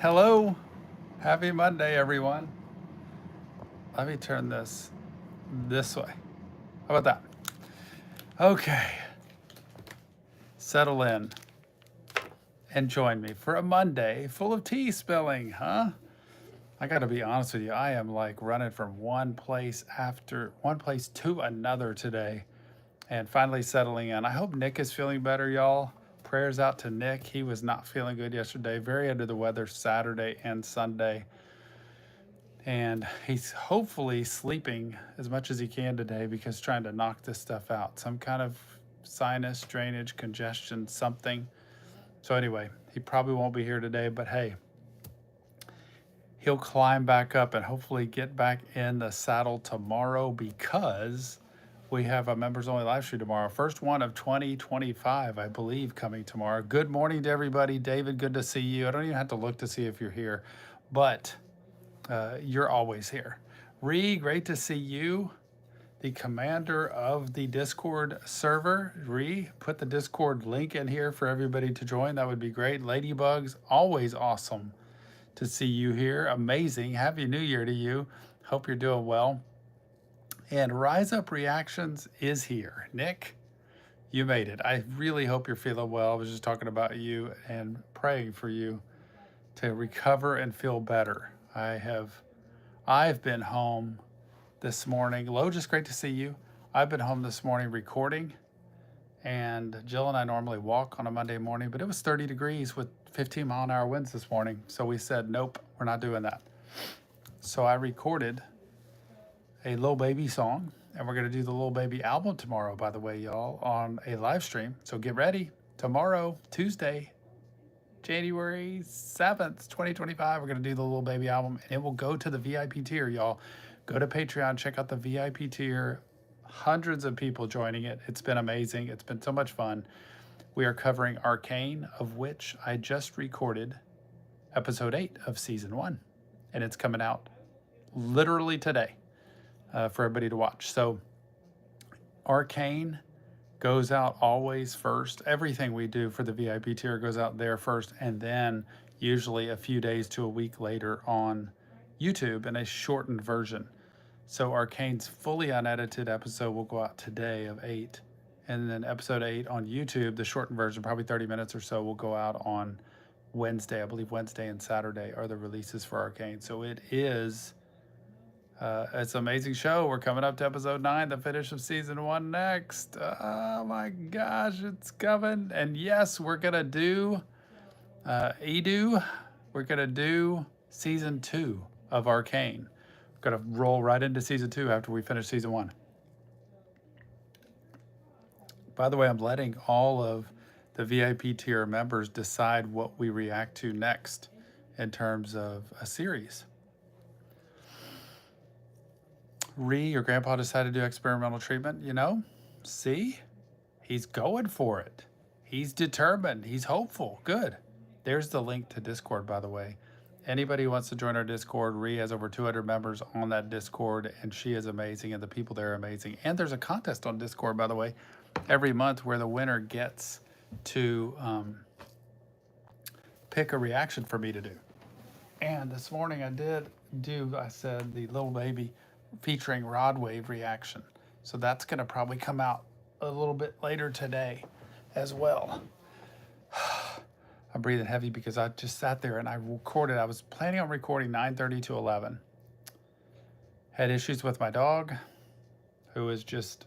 Hello, happy Monday, everyone. Let me turn this way. How about that? Okay, settle in and join me for a Monday full of tea spilling, huh? I got to be honest with you, I am like running from one place to another today and finally settling in. I hope Nick is feeling better, y'all. Prayers out to Nick. He was not feeling good yesterday, very under the weather Saturday and Sunday. And he's hopefully sleeping as much as he can today because trying to knock this stuff out. Some kind of sinus, drainage, congestion, something. So anyway, he probably won't be here today, but hey, he'll climb back up and hopefully get back in the saddle tomorrow because we have a members only live stream tomorrow. First one of 2025, I believe, coming tomorrow. Good morning to everybody. David, good to see you. I don't even have to look to see if you're here, but you're always here. Ree, great to see you. The commander of the Discord server. Ree, put the Discord link in here for everybody to join. That would be great. Ladybugs, always awesome to see you here. Amazing. Happy New Year to you. Hope you're doing well. And Rise Up Reactions is here. Nick, you made it. I really hope you're feeling well. I was just talking about you and praying for you to recover and feel better. I've been home this morning. Lo, just great to see you. I've been home this morning recording, and Jill and I normally walk on a Monday morning, but it was 30 degrees with 15-mile-an-hour winds this morning. So we said, nope, we're not doing that. So I recorded a Lil Baby song, and we're going to do the Lil Baby album tomorrow, by the way, y'all, on a live stream. So get ready. Tomorrow, Tuesday, January 7th, 2025, we're going to do the Lil Baby album, and it will go to the VIP tier, y'all. Go to Patreon, check out the VIP tier. Hundreds of people joining it. It's been amazing. It's been so much fun. We are covering Arcane, of which I just recorded episode 8 of season 1, and it's coming out literally today for everybody to watch. So Arcane goes out always first. Everything we do for the VIP tier goes out there first, and then usually a few days to a week later on YouTube in a shortened version. So Arcane's fully unedited episode will go out today of 8, and then episode 8 on YouTube, the shortened version, probably 30 minutes or so, will go out on Wednesday. I believe Wednesday and Saturday are the releases for Arcane. So it is it's an amazing show. We're coming up to episode 9, the finish of season 1 next. Oh my gosh, it's coming. And yes, we're going to do we're going to do season 2 of Arcane. We're going to roll right into season 2 after we finish season 1. By the way, I'm letting all of the VIP tier members decide what we react to next in terms of a series. Ree, your grandpa decided to do experimental treatment. You know, see? He's going for it. He's determined. He's hopeful. Good. There's the link to Discord, by the way. Anybody who wants to join our Discord, Ree has over 200 members on that Discord, and she is amazing, and the people there are amazing. And there's a contest on Discord, by the way, every month where the winner gets to pick a reaction for me to do. And this morning I said the Lil Baby featuring Rod Wave reaction. So that's going to probably come out a little bit later today as well. I'm breathing heavy because I just sat there and I recorded. I was planning on recording 9:30 to 11. Had issues with my dog, who is just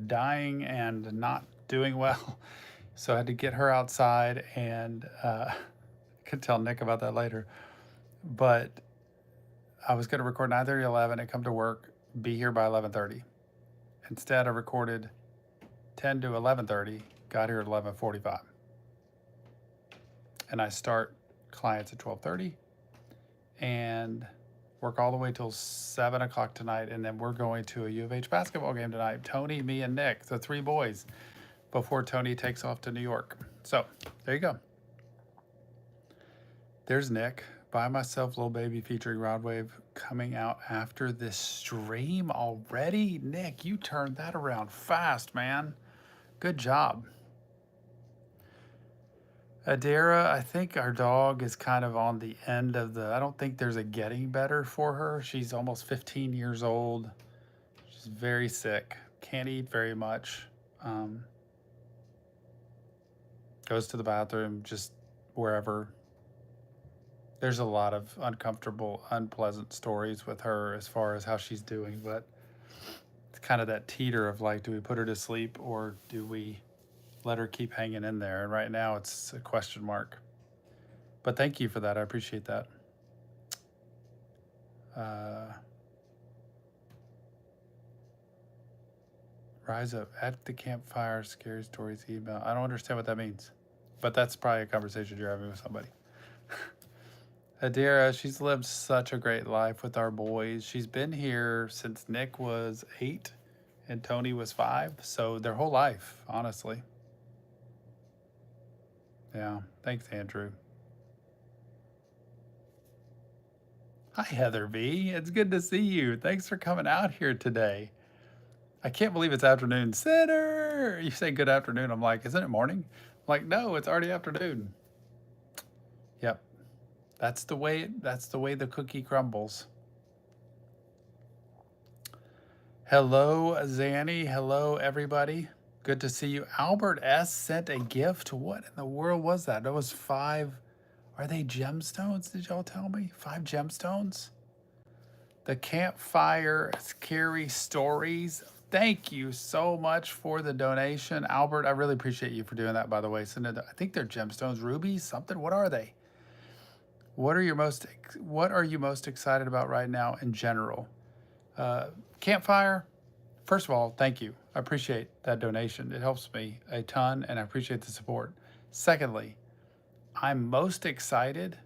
dying and not doing well. So I had to get her outside, and I could tell Nick about that later. But I was going to record 9:30 to 11 and come to work, be here by 11:30. Instead, I recorded 10 to 11:30, got here at 11:45. And I start clients at 12:30 and work all the way till 7 o'clock tonight. And then we're going to a U of H basketball game tonight. Tony, me, and Nick, the 3 boys, before Tony takes off to New York. So there you go. There's Nick. By Myself, Lil Baby featuring Rod Wave coming out after this stream already. Nick, you turned that around fast, man. Good job. Adira, I think our dog is kind of on the end of I don't think there's a getting better for her. She's almost 15 years old. She's very sick, can't eat very much, um, goes to the bathroom just wherever. There's a lot of uncomfortable, unpleasant stories with her as far as how she's doing, but it's kind of that teeter of like, do we put her to sleep or do we let her keep hanging in there? And right now it's a question mark. But thank you for that. I appreciate that. Uh, Rise up at the campfire, scary stories, email. I don't understand what that means, but that's probably a conversation you're having with somebody. Adira, she's lived such a great life with our boys. She's been here since Nick was 8 and Tony was 5. So their whole life, honestly. Yeah. Thanks, Andrew. Hi, Heather V. It's good to see you. Thanks for coming out here today. I can't believe it's afternoon. Sinner! You say good afternoon. I'm like, isn't it morning? I'm like, no, it's already afternoon. Yep. That's the way the cookie crumbles. Hello, Zanny. Hello, everybody. Good to see you. Albert S. sent a gift. What in the world was that? That was 5. Are they gemstones? Did y'all tell me? 5 gemstones? The campfire scary stories. Thank you so much for the donation, Albert. I really appreciate you for doing that, by the way. I think they're gemstones, rubies, something. What are they? What are you most excited about right now in general? Campfire. First of all, thank you. I appreciate that donation. It helps me a ton, and I appreciate the support. Secondly, I'm most excited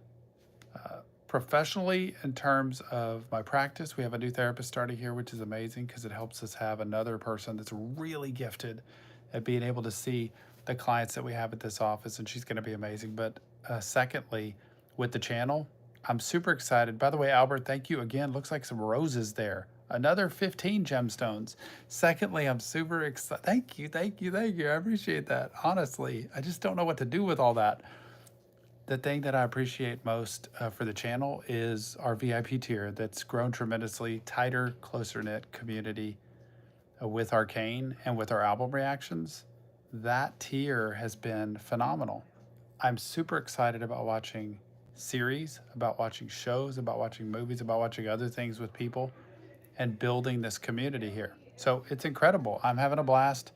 professionally in terms of my practice. We have a new therapist starting here, which is amazing because it helps us have another person that's really gifted at being able to see the clients that we have at this office, and she's going to be amazing. But secondly, with the channel, I'm super excited. By the way, Albert, thank you again. Looks like some roses there. Another 15 gemstones. Secondly, I'm super excited. Thank you, thank you, thank you. I appreciate that. Honestly, I just don't know what to do with all that. The thing that I appreciate most for the channel is our VIP tier that's grown tremendously, tighter, closer knit community with Arcane and with our album reactions. That tier has been phenomenal. I'm super excited about watching series, about watching shows, about watching movies, about watching other things with people and building this community here. So it's incredible. I'm having a blast.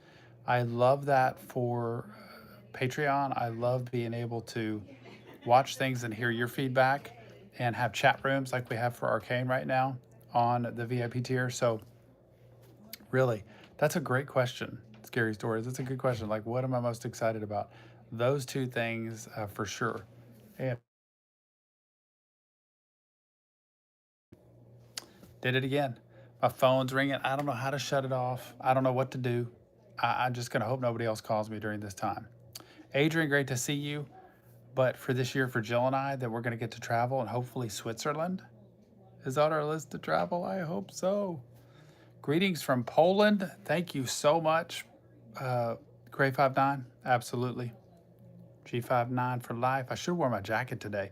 I love that for Patreon. I love being able to watch things and hear your feedback and have chat rooms like we have for Arcane right now on the VIP tier. So really, that's a great question. Scary stories. That's a good question. Like, what am I most excited about? Those two things for sure. And did it again. My phone's ringing. I don't know how to shut it off. I don't know what to do. I'm just going to hope nobody else calls me during this time. Adrian, great to see you. But for this year, for Jill and I, that we're going to get to travel and hopefully Switzerland is on our list to travel. I hope so. Greetings from Poland. Thank you so much. Gray 59, absolutely. G59 for life. I should have worn my jacket today.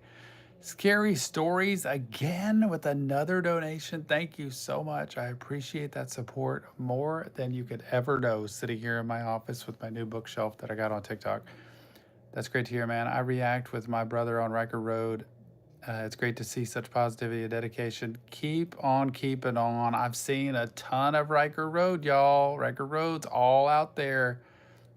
Scary stories again with another donation. Thank you so much. I appreciate that support more than you could ever know sitting here in my office with my new bookshelf that I got on TikTok. That's great to hear, man. I react with my brother on Riker Road. It's great to see such positivity and dedication. Keep on keeping on. I've seen a ton of Riker Road, y'all. Riker Road's all out there.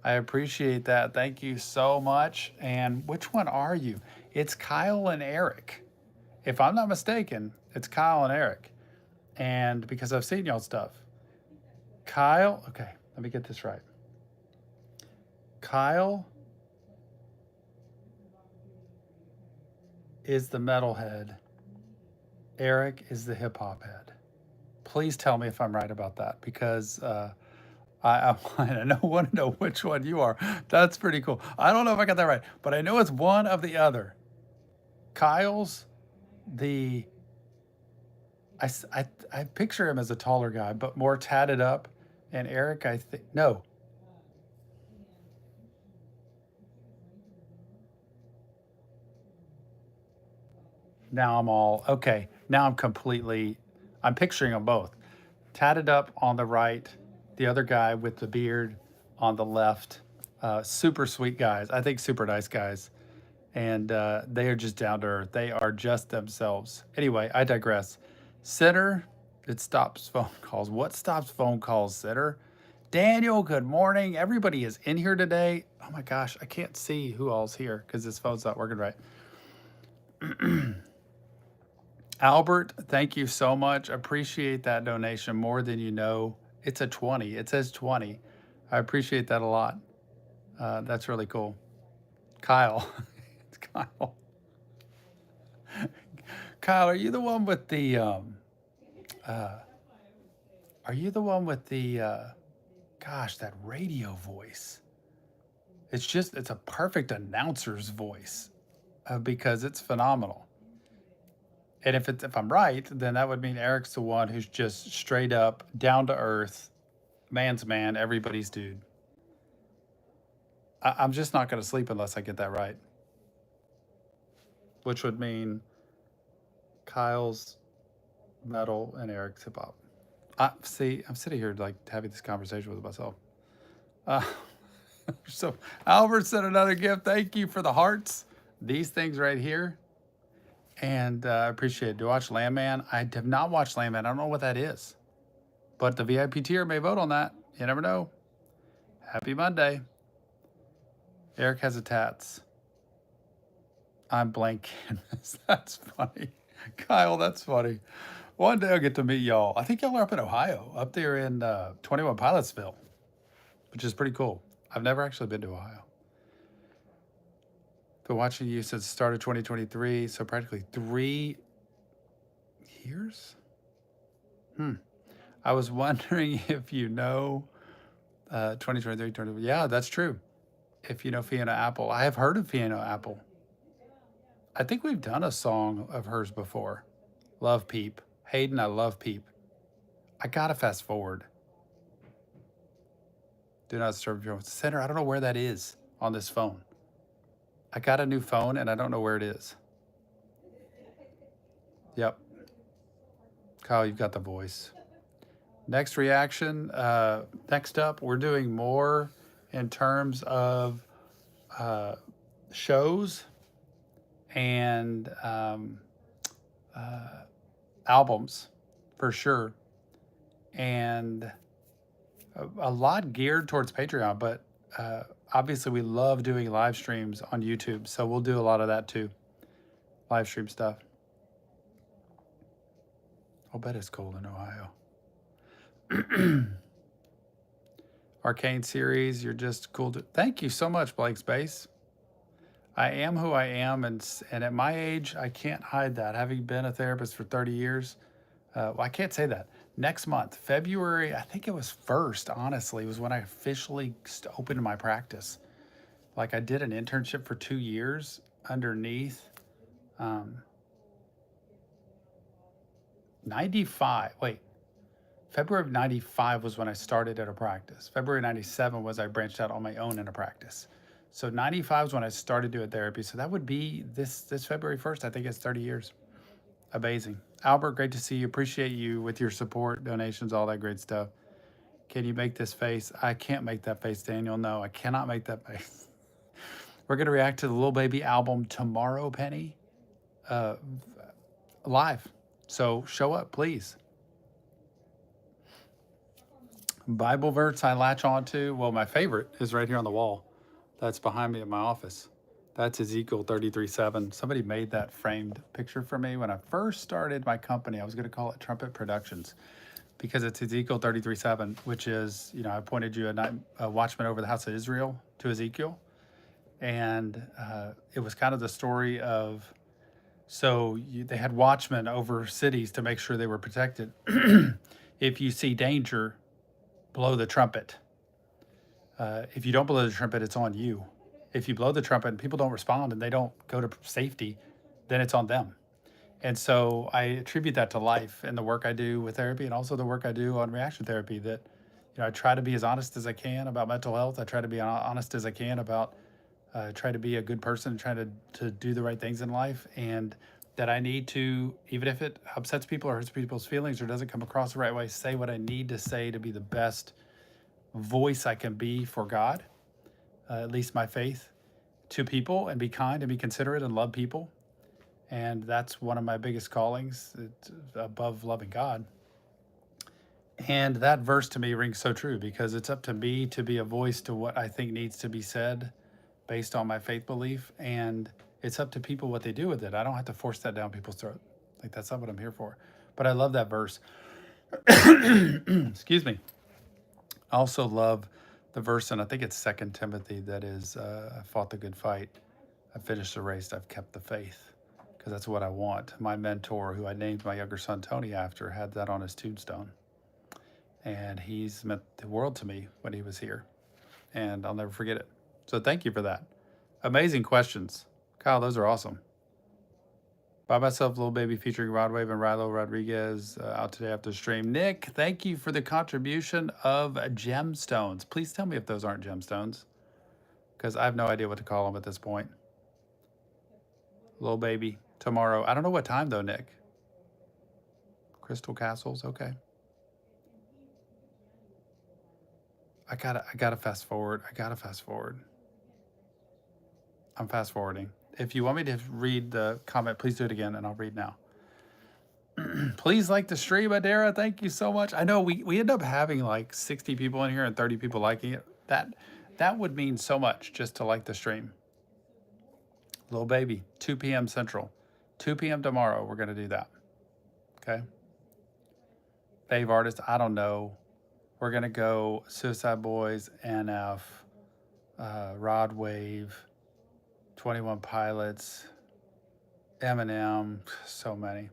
I appreciate that. Thank you so much. And which one are you? It's Kyle and Eric. If I'm not mistaken, it's Kyle and Eric. And because I've seen y'all stuff. Kyle, okay, let me get this right. Kyle is the metalhead. Eric is the hip hop head. Please tell me if I'm right about that because I want to know which one you are. That's pretty cool. I don't know if I got that right, but I know it's one of the other. Kyle's the, I picture him as a taller guy, but more tatted up. And Eric, I think, no. Now I'm all okay. Now I'm picturing them both. Tatted up on the right, the other guy with the beard on the left. Super sweet guys. I think super nice guys. And they are just down to earth. They are just themselves. Anyway, I digress. Center, it stops phone calls. What stops phone calls, Center? Daniel, good morning. Everybody is in here today. Oh my gosh, I can't see who all's here because this phone's not working right. Albert, thank you so much. Appreciate that donation more than you know. It's a 20. It says 20. I appreciate that a lot. That's really cool. Kyle. It's Kyle. Kyle, are you the one with the are you the one with the gosh, that radio voice? It's a perfect announcer's voice because it's phenomenal. And if I'm right, then that would mean Eric's the one who's just straight up, down to earth, man's man, everybody's dude. I'm just not going to sleep unless I get that right, which would mean Kyle's metal and Eric's hip hop. See, I'm sitting here like having this conversation with myself. Uh, so Albert sent another gift. Thank you for the hearts. These things right here. And I appreciate it. Do you watch Landman? I have not watched Landman. I don't know what that is. But the VIP tier may vote on that. You never know. Happy Monday. Eric has a tats. I'm blank canvas. That's funny. Kyle, that's funny. One day I'll get to meet y'all. I think y'all are up in Ohio, up there in 21 Pilotsville, which is pretty cool. I've never actually been to Ohio. Been watching you since the start of 2023, so practically 3 years? I was wondering if you know 2023, 20, yeah, that's true. If you know Fiona Apple. I have heard of Fiona Apple. I think we've done a song of hers before. Love Peep. Hayden, I love Peep. I gotta fast forward. Do not disturb your center. I don't know where that is on this phone. I got a new phone and I don't know where it is. Yep. Kyle, you've got the voice. Next reaction. Next up, we're doing more in terms of shows and albums for sure. And a lot geared towards Patreon, but obviously we love doing live streams on YouTube. So we'll do a lot of that too. Live stream stuff. I'll bet it's cold in Ohio. Arcane series, you're just cool. Thank you so much, Blank Space. I am who I am, and at my age, I can't hide that. Having been a therapist for 30 years, well, I can't say that. Next month, February, I think it was 1st, honestly, was when I officially opened my practice. Like I did an internship for 2 years underneath 95. Wait, February of 95 was when I started at a practice. February 97 was I branched out on my own in a practice. So 95 is when I started doing therapy. So that would be this February 1st. I think it's 30 years. Amazing. Albert, great to see you. Appreciate you with your support, donations, all that great stuff. Can you make this face? I can't make that face, Daniel. No, I cannot make that face. We're going to react to the Lil Baby album tomorrow, Penny, live. So show up, please. Bible verse I latch onto. Well, my favorite is right here on the wall. That's behind me in my office. That's Ezekiel 33:7. Somebody made that framed picture for me when I first started my company. I was going to call it Trumpet Productions because it's Ezekiel 33:7, which is, I appointed you a watchman over the house of Israel to Ezekiel. And it was kind of the story of, they had watchmen over cities to make sure they were protected. If you see danger, blow the trumpet. If you don't blow the trumpet, it's on you. If you blow the trumpet and people don't respond and they don't go to safety, then it's on them. And so I attribute that to life and the work I do with therapy and also the work I do on reaction therapy, that I try to be as honest as I can about mental health. I try to be honest as I can about try to be a good person and try to do the right things in life. And that I need to, even if it upsets people or hurts people's feelings or doesn't come across the right way, say what I need to say to be the best voice I can be for God, at least my faith, to people, and be kind and be considerate and love people. And that's one of my biggest callings, above loving God. And that verse to me rings so true, because it's up to me to be a voice to what I think needs to be said based on my faith belief. And it's up to people what they do with it. I don't have to force that down people's throat. Like, that's not what I'm here for. But I love that verse. Excuse me. I also love the verse, and I think it's 2 Timothy, that is, I fought the good fight. I finished the race. I've kept the faith. Because that's what I want. My mentor, who I named my younger son Tony after, had that on his tombstone. And he's meant the world to me when he was here. And I'll never forget it. So thank you for that. Amazing questions. Kyle, those are awesome. By Myself, Little Baby featuring Rodwave and Rilo Rodriguez, out today after the stream. Nick, thank you for the contribution of gemstones. Please tell me if those aren't gemstones, because I have no idea what to call them at this point. Little Baby, tomorrow. I don't know what time though, Nick. Crystal Castles, okay. I gotta fast forward. I'm fast forwarding. If you want me to read the comment, please do it again, and I'll read now. Please like the stream, Adara. Thank you so much. I know we end up having like 60 people in here and 30 people liking it. That would mean so much, just to like the stream. Little Baby, 2 p.m. Central. 2 p.m. tomorrow, we're going to do that. Okay? Fave artist, I don't know. We're going to go Suicide Boys, NF, Rod Wave, 21 Pilots, Eminem, so many. Do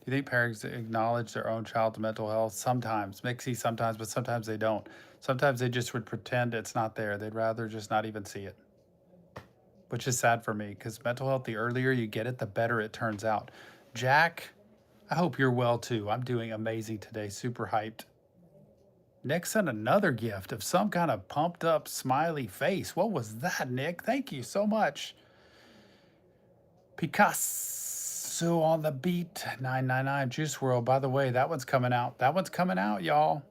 you think parents acknowledge their own child's mental health? Sometimes. Mixy sometimes, but sometimes they don't. Sometimes they just would pretend it's not there. They'd rather just not even see it. Which is sad for me, because mental health, the earlier you get it, the better it turns out. Jack, I hope you're well too. I'm doing amazing today, super hyped. Nick sent another gift of some kind of pumped up smiley face. What was that, Nick? Thank you so much. Picasso on the beat, 999 Juice World. By the way, that one's coming out. That one's coming out, y'all.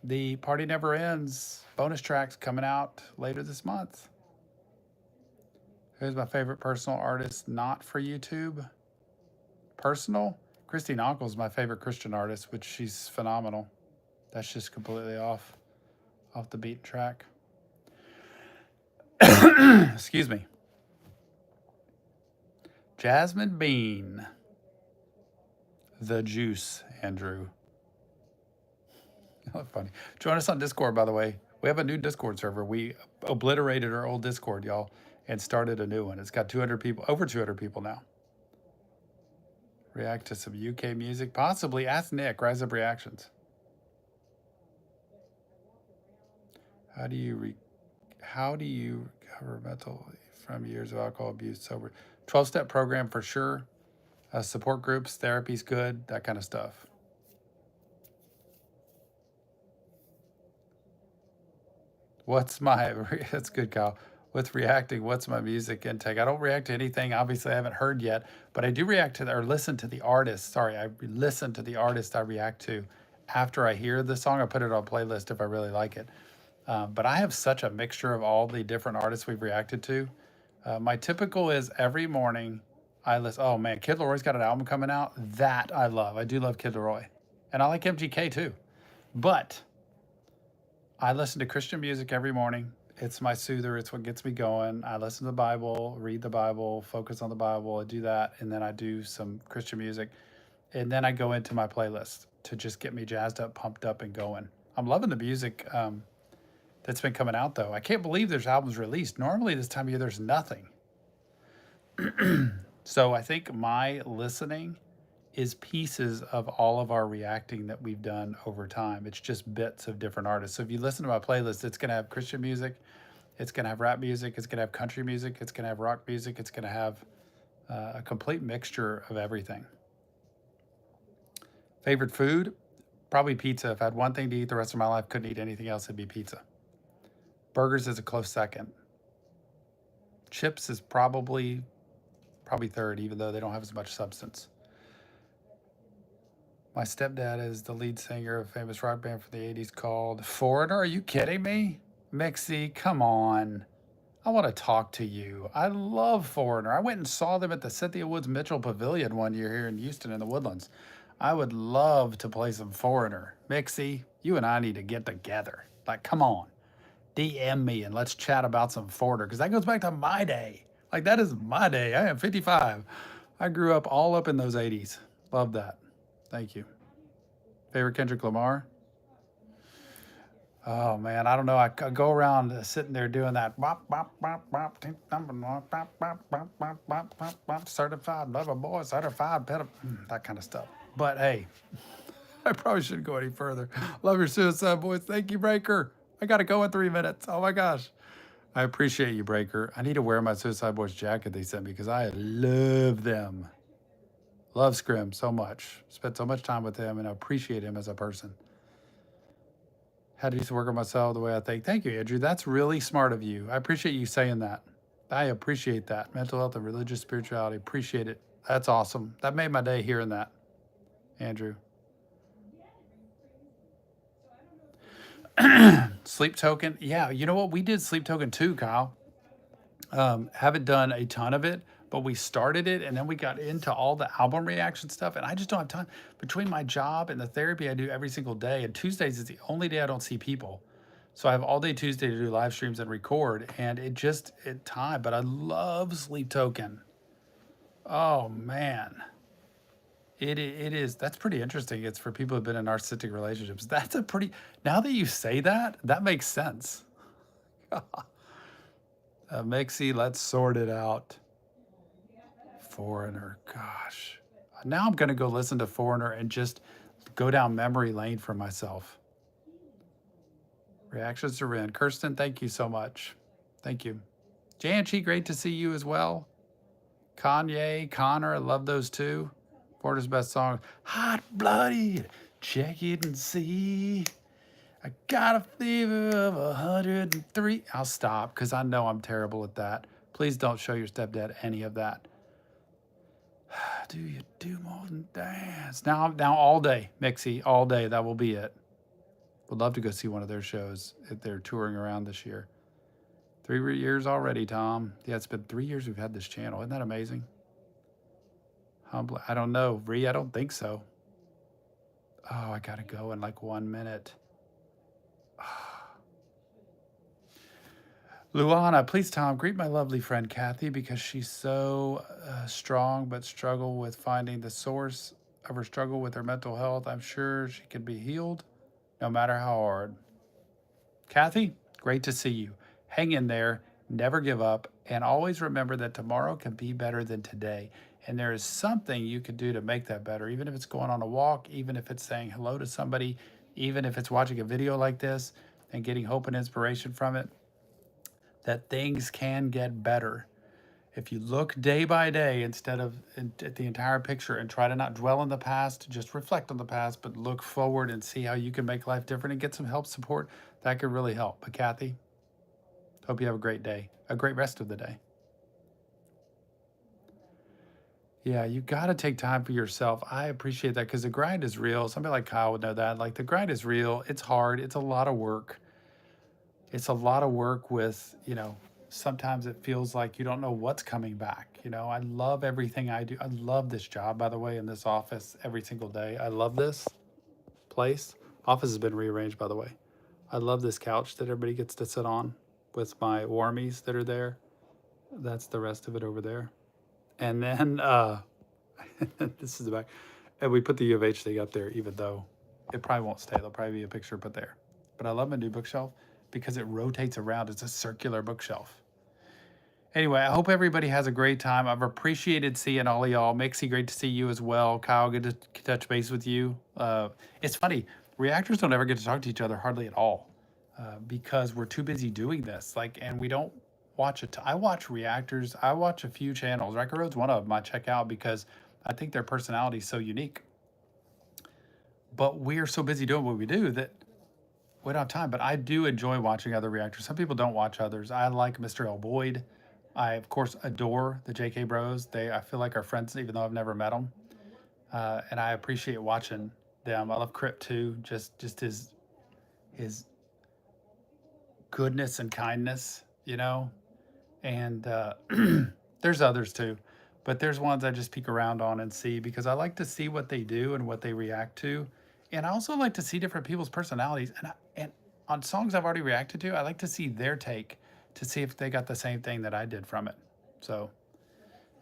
The Party Never Ends bonus track's coming out later this month. Who's my favorite personal artist not for YouTube? Personal? Christine Uncle's my favorite Christian artist, which she's phenomenal. That's just completely off the beaten track. Excuse me. Jasmine Bean. The Juice, Andrew. Oh, funny. Join us on Discord, by the way. We have a new Discord server. We obliterated our old Discord, y'all, and started a new one. It's got 200 people, over 200 people now. React to some UK music, possibly. Ask Nick. Rise Up Reactions. How do you recover mentally from years of alcohol abuse, sober? 12-step program for sure. Support groups, therapy's good, that kind of stuff. That's good, Kyle. With reacting, what's my music intake? I don't react to anything, obviously I haven't heard yet, but I do react to, or listen to the artist. Sorry, I listen to the artist I react to after I hear the song. I put it on a playlist if I really like it. But I have such a mixture of all the different artists we've reacted to. My typical is every morning I listen. Oh man, Kid Leroy's got an album coming out. That I love. I do love Kid Leroy. And I like MGK too. But I listen to Christian music every morning. It's my soother. It's what gets me going. I listen to the Bible, read the Bible, focus on the Bible. I do that. And then I do some Christian music. And then I go into my playlist to just get me jazzed up, pumped up, and going. I'm loving the music that's been coming out, though. I can't believe there's albums released. Normally this time of year, there's nothing. So I think my listening is pieces of all of our reacting that we've done over time. It's just bits of different artists. So if you listen to my playlist, it's going to have Christian music. It's going to have rap music. It's going to have country music. It's going to have rock music. It's going to have a complete mixture of everything. Favorite food? Probably pizza. If I had one thing to eat the rest of my life, couldn't eat anything else, it'd be pizza. Burgers is a close second. Chips is probably probably third, even though they don't have as much substance. My stepdad is the lead singer of a famous rock band from the 80s called Foreigner. Are you kidding me? Mixie, come on. I want to talk to you. I love Foreigner. I went and saw them at the Cynthia Woods Mitchell Pavilion one year here in Houston in the Woodlands. I would love to play some Foreigner. Mixie, you and I need to get together. Like, come on. DM me and let's chat about some Foreigner because that goes back to my day. Like, that is my day. I am 55. I grew up all up in those 80s. Love that. Thank you. Favorite Kendrick Lamar? Oh man, I don't know. I go around sitting there doing that bop bop bop bop bop bop bop bop bop bop bop certified lover boy, certified that kind of stuff. But hey, I probably shouldn't go any further. Love your Suicide Boys. Thank you, Breaker. I gotta go in 3 minutes. Oh my gosh. I appreciate you, Breaker. I need to wear my Suicide Boys jacket they sent me because I love them. Love Scrim so much. Spent so much time with him and I appreciate him as a person. Had to do some work on myself the way I think. Thank you, Andrew. That's really smart of you. I appreciate you saying that. I appreciate that. Mental health and religious spirituality. Appreciate it. That's awesome. That made my day hearing that, Andrew. Sleep Token. Yeah, you know what? We did Sleep Token too, Kyle. Haven't done a ton of it, but we started it and then we got into all the album reaction stuff. And I just don't have time between my job and the therapy I do every single day. And Tuesdays is the only day I don't see people. So I have all day Tuesday to do live streams and record. And it time, but I love Sleep Token. Oh man. It is. That's pretty interesting. It's for people who've been in narcissistic relationships. That's a pretty, now that you say that, that makes sense. Mixie, let's sort it out. Foreigner, gosh. Now I'm going to go listen to Foreigner and just go down memory lane for myself. Reactions to Ren. Kirsten, thank you so much. Thank you. Janchi, great to see you as well. Kanye, Connor, I love those too. Foreigner's best song. Hot Blooded, check it and see. I got a fever of 103. I'll stop because I know I'm terrible at that. Please don't show your stepdad any of that. Do you do more than dance? Now all day, Mixie, all day. That will be it. Would love to go see one of their shows if they're touring around this year. 3 years already, Tom. Yeah, it's been 3 years we've had this channel. Isn't that amazing? I don't know. Ree, I don't think so. Oh, I got to go in like 1 minute. Luana, please, Tom, greet my lovely friend Kathy because she's so strong but struggle with finding the source of her struggle with her mental health. I'm sure she can be healed no matter how hard. Kathy, great to see you. Hang in there, never give up, and always remember that tomorrow can be better than today. And there is something you can do to make that better, even if it's going on a walk, even if it's saying hello to somebody, even if it's watching a video like this and getting hope and inspiration from it, that things can get better. If you look day by day instead of at the entire picture and try to not dwell on the past, just reflect on the past, but look forward and see how you can make life different and get some help, support, that could really help. But Kathy, hope you have a great day, a great rest of the day. Yeah, you got to take time for yourself. I appreciate that because the grind is real. Somebody like Kyle would know that. Like the grind is real. It's hard. It's a lot of work. It's a lot of work with, sometimes it feels like you don't know what's coming back. I love everything I do. I love this job, by the way, in this office every single day. I love this place. Office has been rearranged, by the way. I love this couch that everybody gets to sit on with my warmies that are there. That's the rest of it over there. And then this is the back. And we put the U of H thing up there, even though it probably won't stay. There'll probably be a picture put there. But I love my new bookshelf because it rotates around. It's a circular bookshelf. Anyway, I hope everybody has a great time. I've appreciated seeing all of y'all. Mixie, great to see you as well. Kyle, good to touch base with you. It's funny. Reactors don't ever get to talk to each other hardly at all because we're too busy doing this. And we don't watch it. I watch reactors. I watch a few channels. Record Road's one of them I check out because I think their personality is so unique. But we are so busy doing what we do that we don't have time. But I do enjoy watching other reactors. Some people don't watch others. I like Mr. L. Boyd. I, of course, adore the JK Bros. I feel like our friends, even though I've never met them. And I appreciate watching them. I love Crip too, just his goodness and kindness, you know. And there's others too, but there's ones I just peek around on and see because I like to see what they do and what they react to, and I also like to see different people's personalities. And on songs I've already reacted to, I like to see their take to see if they got the same thing that I did from it. So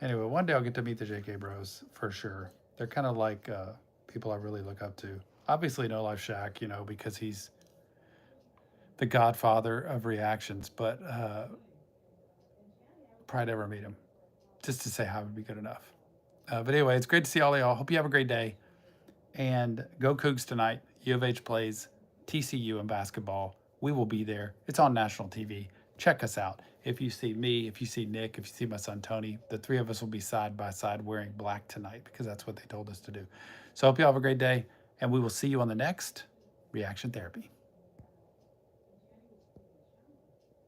anyway, one day I'll get to meet the JK Bros for sure. They're kind of like people I really look up to. Obviously, No Life Shaq, you know, because he's the godfather of reactions, but probably never meet him. Just to say hi would be good enough. But anyway, it's great to see all of y'all. Hope you have a great day. And go Cougs tonight. U of H plays TCU in basketball. We will be there. It's on national TV. Check us out. If you see me, if you see Nick, if you see my son Tony, the three of us will be side by side wearing black tonight because that's what they told us to do. So I hope you all have a great day, and we will see you on the next Reaction Therapy.